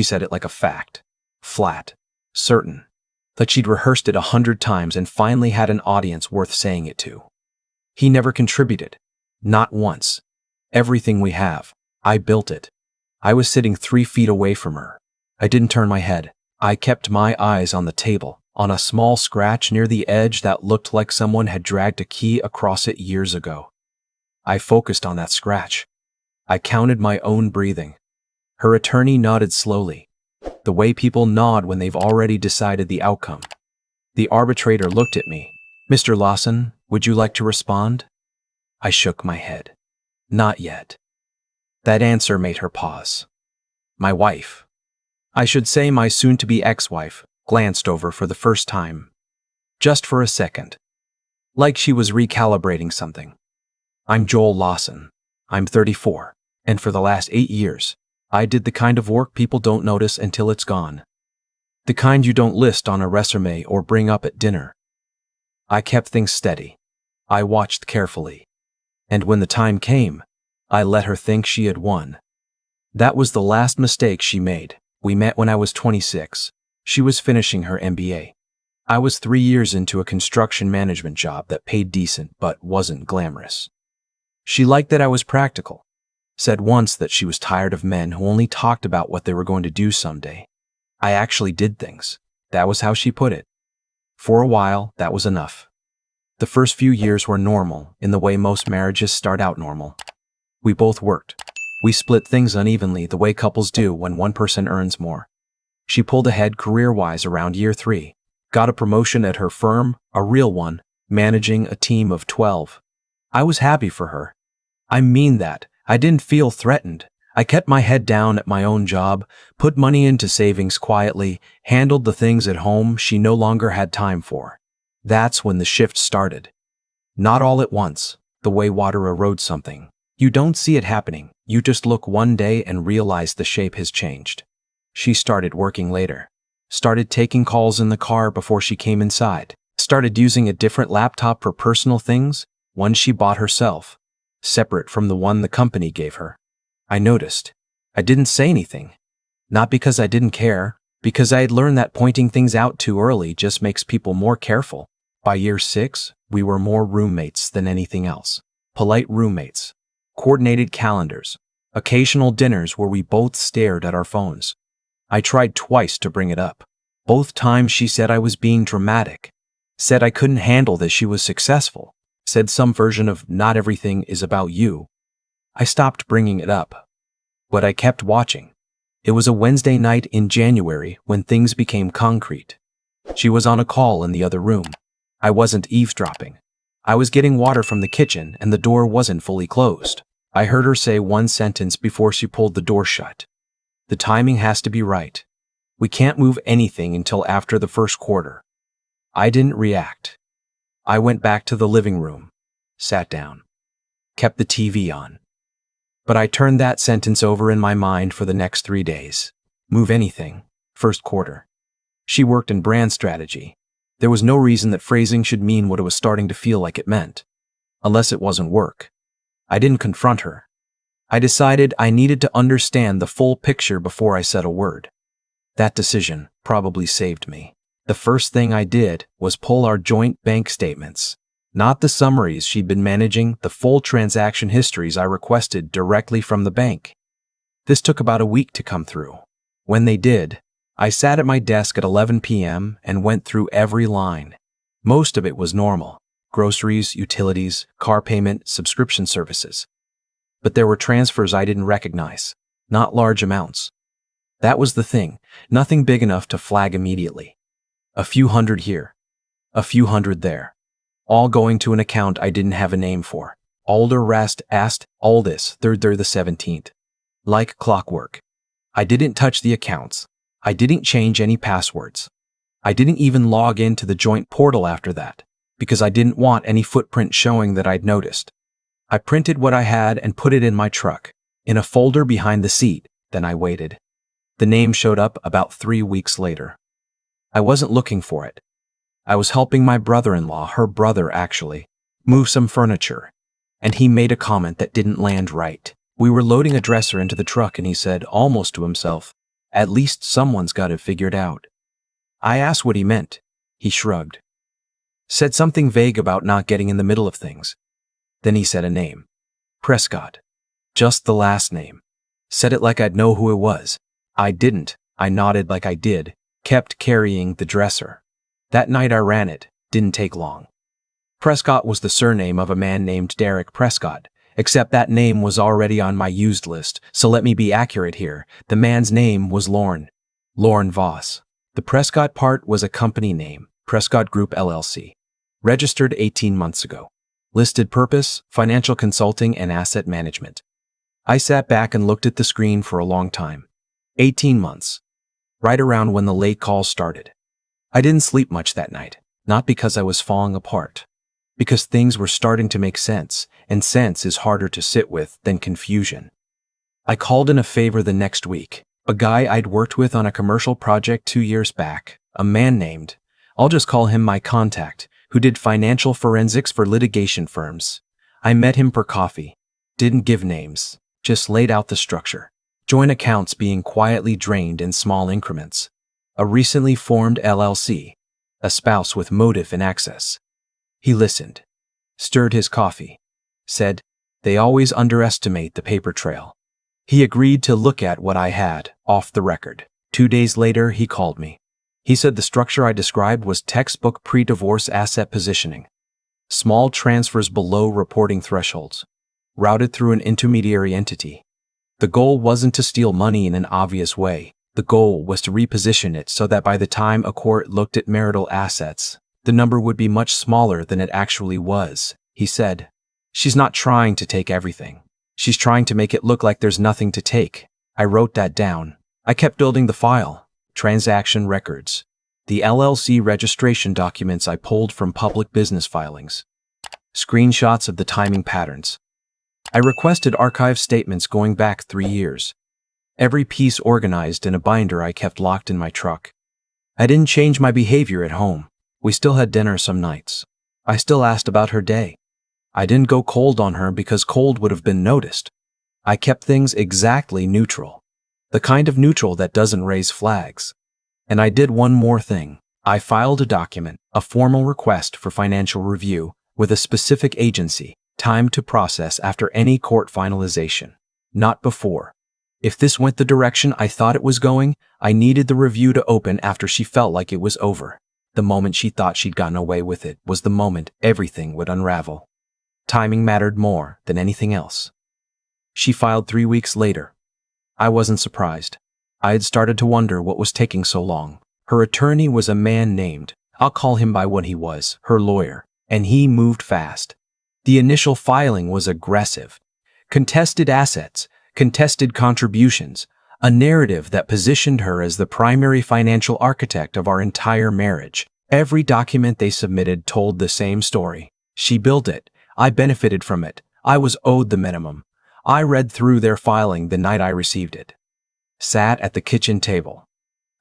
She said it like a fact. Flat. Certain. That she'd rehearsed it 100 times and finally had an audience worth saying it to. He never contributed. Not once. Everything we have. I built it. I was sitting 3 feet away from her. I didn't turn my head. I kept my eyes on the table, on a small scratch near the edge that looked like someone had dragged a key across it years ago. I focused on that scratch. I counted my own breathing. Her attorney nodded slowly, the way people nod when they've already decided the outcome. The arbitrator looked at me. "Mr. Lawson, would you like to respond?" I shook my head. "Not yet." That answer made her pause. My wife, I should say my soon-to-be ex-wife, glanced over for the first time. Just for a second. Like she was recalibrating something. "I'm Joel Lawson. I'm 34, and for the last 8 years, I did the kind of work people don't notice until it's gone. The kind you don't list on a resume or bring up at dinner." I kept things steady. I watched carefully. And when the time came, I let her think she had won. That was the last mistake she made. We met when I was 26. She was finishing her MBA. I was 3 years into a construction management job that paid decent but wasn't glamorous. She liked that I was practical. Said once that she was tired of men who only talked about what they were going to do someday. I actually did things. That was how she put it. For a while, that was enough. The first few years were normal, in the way most marriages start out normal. We both worked. We split things unevenly the way couples do when one person earns more. She pulled ahead career-wise around year 3, got a promotion at her firm, a real one, managing a team of 12. I was happy for her. I mean that. I didn't feel threatened. I kept my head down at my own job, put money into savings quietly, handled the things at home she no longer had time for. That's when the shift started. Not all at once, the way water erodes something. You don't see it happening, you just look one day and realize the shape has changed. She started working later. Started taking calls in the car before she came inside. Started using a different laptop for personal things, one she bought herself, separate from the one the company gave her. I noticed. I didn't say anything. Not because I didn't care, because I had learned that pointing things out too early just makes people more careful. By year 6, we were more roommates than anything else. Polite roommates. Coordinated calendars. Occasional dinners where we both stared at our phones. I tried twice to bring it up. Both times she said I was being dramatic. Said I couldn't handle that she was successful. Said some version of "not everything is about you." I stopped bringing it up. But I kept watching. It was a Wednesday night in January when things became concrete. She was on a call in the other room. I wasn't eavesdropping. I was getting water from the kitchen and the door wasn't fully closed. I heard her say one sentence before she pulled the door shut. "The timing has to be right. We can't move anything until after the first quarter." I didn't react. I went back to the living room, sat down, kept the TV on. But I turned that sentence over in my mind for the next 3 days. Move anything, first quarter. She worked in brand strategy. There was no reason that phrasing should mean what it was starting to feel like it meant. Unless it wasn't work. I didn't confront her. I decided I needed to understand the full picture before I said a word. That decision probably saved me. The first thing I did was pull our joint bank statements. Not the summaries she'd been managing, the full transaction histories I requested directly from the bank. This took about a week to come through. When they did, I sat at my desk at 11 p.m. and went through every line. Most of it was normal. Groceries, utilities, car payment, subscription services. But there were transfers I didn't recognize. Not large amounts. That was the thing. Nothing big enough to flag immediately. A few hundred here. A few hundred there. All going to an account I didn't have a name for. Alder Rast asked, Aldis, 3rd the 17th. Like clockwork. I didn't touch the accounts. I didn't change any passwords. I didn't even log into the joint portal after that, because I didn't want any footprint showing that I'd noticed. I printed what I had and put it in my truck, in a folder behind the seat, then I waited. The name showed up about 3 weeks later. I wasn't looking for it. I was helping my brother-in-law, her brother actually, move some furniture, and he made a comment that didn't land right. We were loading a dresser into the truck and he said, almost to himself, At least someone's got it figured out. I asked what he meant. He shrugged. Said something vague about not getting in the middle of things. Then he said a name. Prescott. Just the last name. Said it like I'd know who it was. I didn't. I nodded like I did, kept carrying the dresser. That night I ran it. Didn't take long. Prescott was the surname of a man named Derek Prescott, except that name was already on my used list, so let me be accurate here. The man's name was Lorne Voss. The Prescott part was a company name, Prescott Group LLC. Registered 18 months ago. Listed purpose, financial consulting and asset management. I sat back and looked at the screen for a long time. 18 months. Right around when the late calls started. I didn't sleep much that night, not because I was falling apart. Because things were starting to make sense, and sense is harder to sit with than confusion. I called in a favor the next week. A guy I'd worked with on a commercial project 2 years back, a man named, I'll just call him my contact, who did financial forensics for litigation firms. I met him for coffee. Didn't give names, just laid out the structure. Joint accounts being quietly drained in small increments. A recently formed LLC. A spouse with motive and access. He listened. Stirred his coffee. Said, they always underestimate the paper trail. He agreed to look at what I had, off the record. 2 days later, he called me. He said the structure I described was textbook pre-divorce asset positioning. Small transfers below reporting thresholds. Routed through an intermediary entity. The goal wasn't to steal money in an obvious way. The goal was to reposition it so that by the time a court looked at marital assets, the number would be much smaller than it actually was, he said. She's not trying to take everything. She's trying to make it look like there's nothing to take. I wrote that down. I kept building the file. Transaction records. The LLC registration documents I pulled from public business filings. Screenshots of the timing patterns. I requested archive statements going back 3 years. Every piece organized in a binder I kept locked in my truck. I didn't change my behavior at home. We still had dinner some nights. I still asked about her day. I didn't go cold on her because cold would have been noticed. I kept things exactly neutral. The kind of neutral that doesn't raise flags. And I did one more thing. I filed a document, a formal request for financial review, with a specific agency, timed to process after any court finalization. Not before. If this went the direction I thought it was going, I needed the review to open after she felt like it was over. The moment she thought she'd gotten away with it was the moment everything would unravel. Timing mattered more than anything else. She filed 3 weeks later. I wasn't surprised. I had started to wonder what was taking so long. Her attorney was a man named, I'll call him by what he was, her lawyer, and he moved fast. The initial filing was aggressive. Contested assets, contested contributions, a narrative that positioned her as the primary financial architect of our entire marriage. Every document they submitted told the same story. She built it. I benefited from it. I was owed the minimum. I read through their filing the night I received it. Sat at the kitchen table.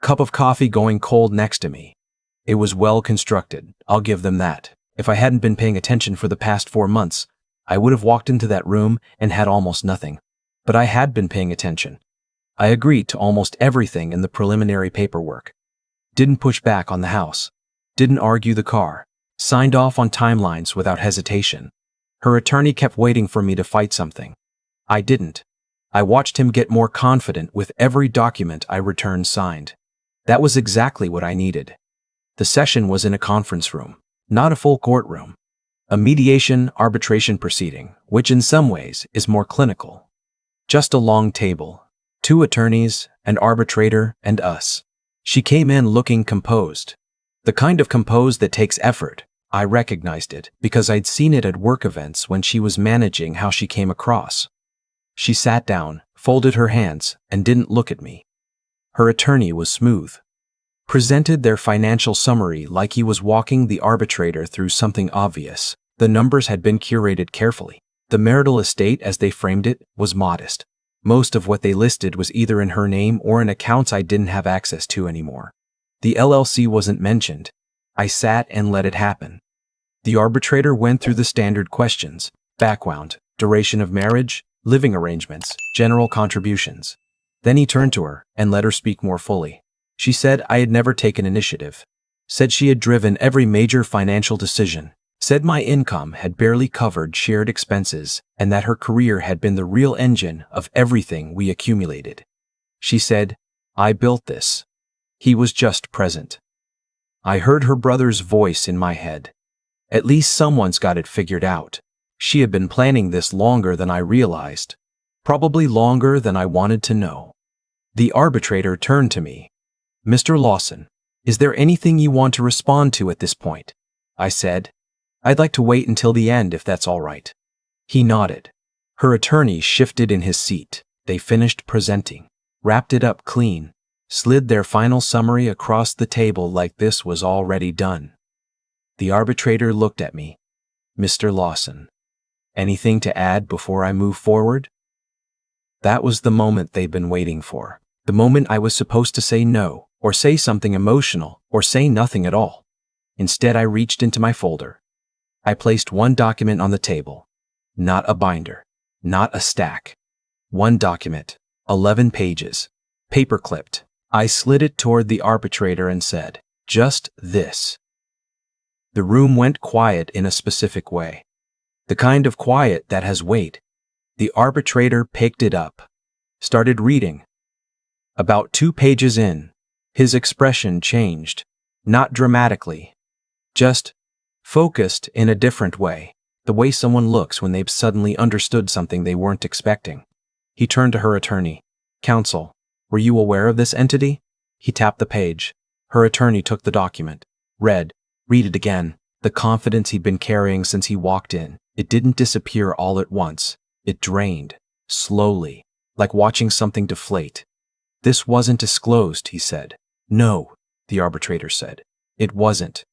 Cup of coffee going cold next to me. It was well constructed, I'll give them that. If I hadn't been paying attention for the past 4 months, I would have walked into that room and had almost nothing. But I had been paying attention. I agreed to almost everything in the preliminary paperwork. Didn't push back on the house. Didn't argue the car. Signed off on timelines without hesitation. Her attorney kept waiting for me to fight something. I didn't. I watched him get more confident with every document I returned signed. That was exactly what I needed. The session was in a conference room, not a full courtroom. A mediation arbitration proceeding, which in some ways is more clinical. Just a long table, 2 attorneys, an arbitrator, and us. She came in looking composed. The kind of composed that takes effort. I recognized it because I'd seen it at work events when she was managing how she came across. She sat down, folded her hands, and didn't look at me. Her attorney was smooth. Presented their financial summary like he was walking the arbitrator through something obvious. The numbers had been curated carefully. The marital estate, as they framed it, was modest. Most of what they listed was either in her name or in accounts I didn't have access to anymore. The LLC wasn't mentioned. I sat and let it happen. The arbitrator went through the standard questions: background, duration of marriage, living arrangements, general contributions. Then he turned to her and let her speak more fully. She said I had never taken initiative. Said she had driven every major financial decision. Said my income had barely covered shared expenses and that her career had been the real engine of everything we accumulated. She said, I built this. He was just present. I heard her brother's voice in my head. At least someone's got it figured out. She had been planning this longer than I realized. Probably longer than I wanted to know. The arbitrator turned to me. Mr. Lawson, is there anything you want to respond to at this point? I said. I'd like to wait until the end if that's all right. He nodded. Her attorney shifted in his seat. They finished presenting, wrapped it up clean, slid their final summary across the table like this was already done. The arbitrator looked at me. Mr. Lawson, anything to add before I move forward? That was the moment they'd been waiting for. The moment I was supposed to say no, or say something emotional, or say nothing at all. Instead, I reached into my folder. I placed one document on the table. Not a binder. Not a stack. One document. 11 pages. Paper-clipped. I slid it toward the arbitrator and said, just this. The room went quiet in a specific way. The kind of quiet that has weight. The arbitrator picked it up. Started reading. About 2 pages in, his expression changed. Not dramatically. Just focused in a different way, the way someone looks when they've suddenly understood something they weren't expecting. He turned to her attorney. Counsel, were you aware of this entity? He tapped the page. Her attorney took the document. Read it again. The confidence he'd been carrying since he walked in. It didn't disappear all at once. It drained. Slowly. Like watching something deflate. This wasn't disclosed, he said. No, the arbitrator said. It wasn't.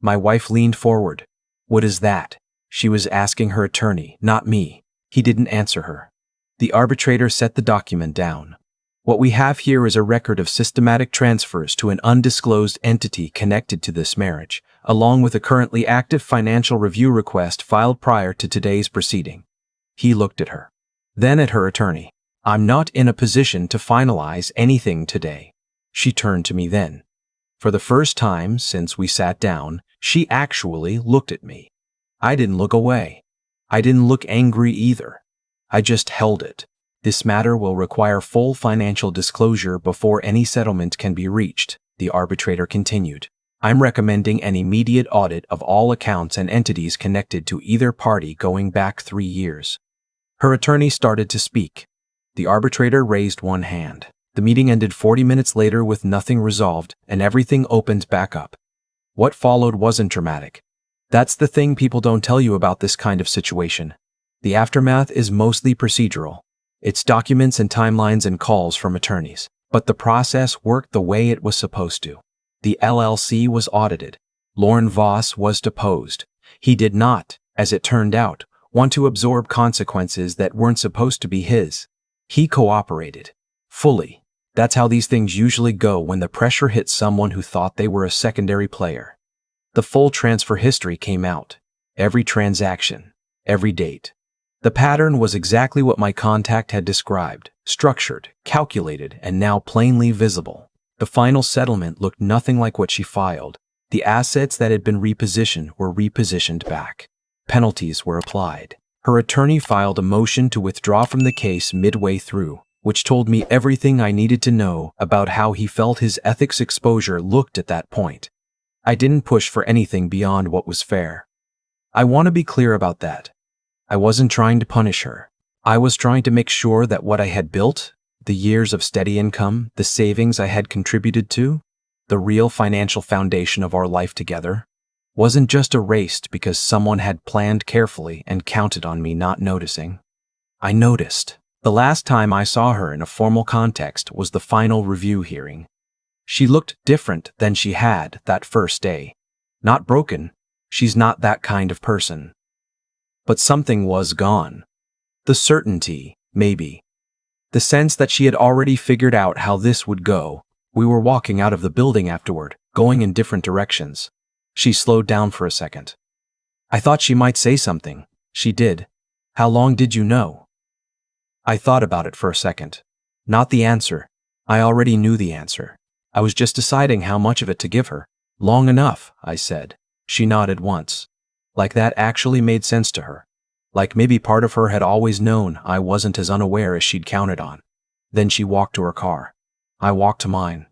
My wife leaned forward. What is that? She was asking her attorney, not me. He didn't answer her. The arbitrator set the document down. What we have here is a record of systematic transfers to an undisclosed entity connected to this marriage, along with a currently active financial review request filed prior to today's proceeding. He looked at her. Then at her attorney. I'm not in a position to finalize anything today. She turned to me then. For the first time since we sat down, she actually looked at me. I didn't look away. I didn't look angry either. I just held it. This matter will require full financial disclosure before any settlement can be reached, the arbitrator continued. I'm recommending an immediate audit of all accounts and entities connected to either party going back 3 years. Her attorney started to speak. The arbitrator raised one hand. The meeting ended 40 minutes later with nothing resolved, and everything opened back up. What followed wasn't dramatic. That's the thing people don't tell you about this kind of situation. The aftermath is mostly procedural. It's documents and timelines and calls from attorneys. But the process worked the way it was supposed to. The LLC was audited. Lorne Voss was deposed. He did not, as it turned out, want to absorb consequences that weren't supposed to be his. He cooperated. Fully. That's how these things usually go when the pressure hits someone who thought they were a secondary player. The full transfer history came out. Every transaction. Every date. The pattern was exactly what my contact had described. Structured, calculated, and now plainly visible. The final settlement looked nothing like what she filed. The assets that had been repositioned were repositioned back. Penalties were applied. Her attorney filed a motion to withdraw from the case midway through, which told me everything I needed to know about how he felt his ethics exposure looked at that point. I didn't push for anything beyond what was fair. I want to be clear about that. I wasn't trying to punish her. I was trying to make sure that what I had built, the years of steady income, the savings I had contributed to, the real financial foundation of our life together, wasn't just erased because someone had planned carefully and counted on me not noticing. I noticed. The last time I saw her in a formal context was the final review hearing. She looked different than she had that first day. Not broken. She's not that kind of person. But something was gone. The certainty, maybe. The sense that she had already figured out how this would go. We were walking out of the building afterward, going in different directions. She slowed down for a second. I thought she might say something. She did. How long did you know? I thought about it for a second. Not the answer. I already knew the answer. I was just deciding how much of it to give her. Long enough, I said. She nodded once. Like that actually made sense to her. Like maybe part of her had always known I wasn't as unaware as she'd counted on. Then she walked to her car. I walked to mine.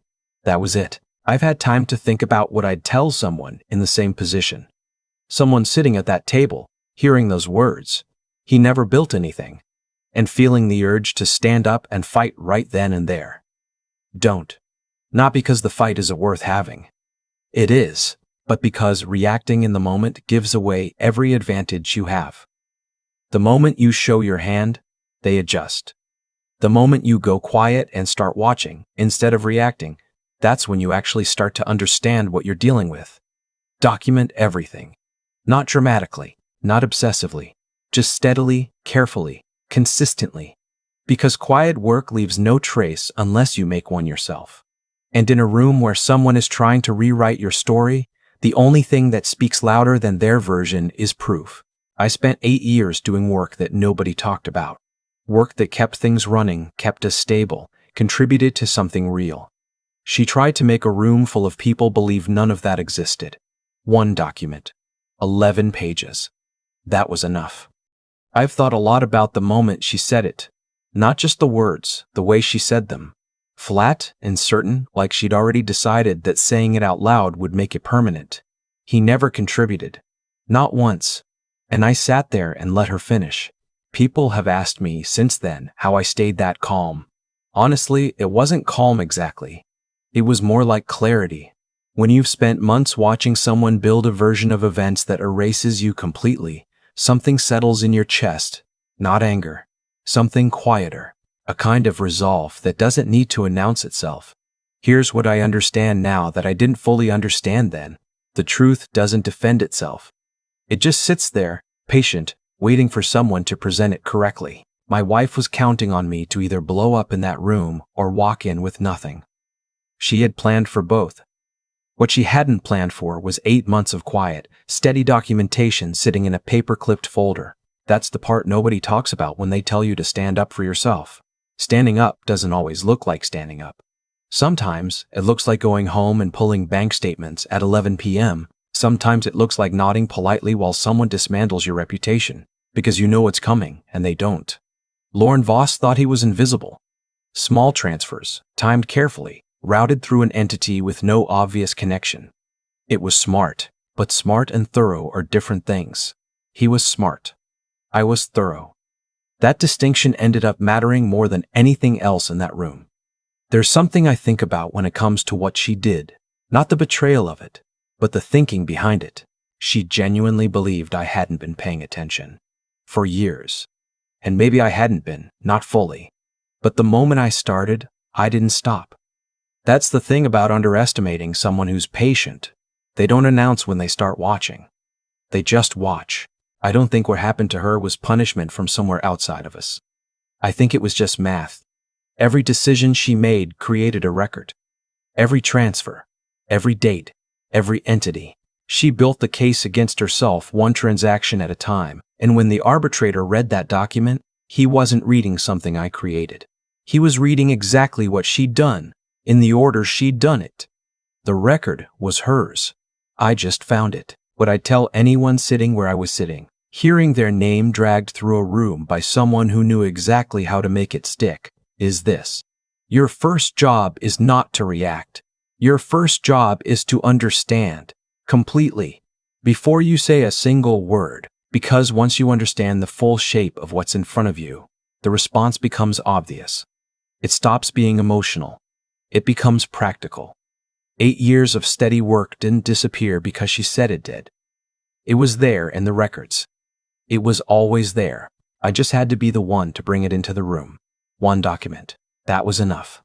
That was it. I've had time to think about what I'd tell someone in the same position. Someone sitting at that table, hearing those words. He never built anything. And feeling the urge to stand up and fight right then and there. Don't. Not because the fight isn't worth having. It is, but because reacting in the moment gives away every advantage you have. The moment you show your hand, they adjust. The moment you go quiet and start watching, instead of reacting, that's when you actually start to understand what you're dealing with. Document everything. Not dramatically, not obsessively, just steadily, carefully, consistently. Because quiet work leaves no trace unless you make one yourself. And in a room where someone is trying to rewrite your story, the only thing that speaks louder than their version is proof. I spent 8 years doing work that nobody talked about. Work that kept things running, kept us stable, contributed to something real. She tried to make a room full of people believe none of that existed. One document. 11 pages. That was enough. I've thought a lot about the moment she said it. Not just the words, the way she said them. Flat and certain, like she'd already decided that saying it out loud would make it permanent. He never contributed. Not once. And I sat there and let her finish. People have asked me since then how I stayed that calm. Honestly, it wasn't calm exactly. It was more like clarity. When you've spent months watching someone build a version of events that erases you completely, something settles in your chest, not anger. Something quieter. A kind of resolve that doesn't need to announce itself. Here's what I understand now that I didn't fully understand then. The truth doesn't defend itself. It just sits there, patient, waiting for someone to present it correctly. My wife was counting on me to either blow up in that room or walk in with nothing. She had planned for both. What she hadn't planned for was 8 months of quiet, steady documentation sitting in a paper-clipped folder. That's the part nobody talks about when they tell you to stand up for yourself. Standing up doesn't always look like standing up. Sometimes it looks like going home and pulling bank statements at 11 p.m. Sometimes it looks like nodding politely while someone dismantles your reputation, because you know it's coming and they don't. Lauren Voss thought he was invisible. Small transfers, timed carefully, routed through an entity with no obvious connection. It was smart, but smart and thorough are different things. He was smart. I was thorough. That distinction ended up mattering more than anything else in that room. There's something I think about when it comes to what she did, not the betrayal of it, but the thinking behind it. She genuinely believed I hadn't been paying attention. For years. And maybe I hadn't been, not fully. But the moment I started, I didn't stop. That's the thing about underestimating someone who's patient. They don't announce when they start watching. They just watch. I don't think what happened to her was punishment from somewhere outside of us. I think it was just math. Every decision she made created a record. Every transfer, every date, every entity. She built the case against herself one transaction at a time, and when the arbitrator read that document, he wasn't reading something I created. He was reading exactly what she'd done, in the order she'd done it. The record was hers. I just found it. Would I tell anyone sitting where I was sitting? Hearing their name dragged through a room by someone who knew exactly how to make it stick, is this. Your first job is not to react. Your first job is to understand, completely, before you say a single word, because once you understand the full shape of what's in front of you, the response becomes obvious. It stops being emotional. It becomes practical. 8 years of steady work didn't disappear because she said it did. It was there in the records. It was always there. I just had to be the one to bring it into the room. One document. That was enough.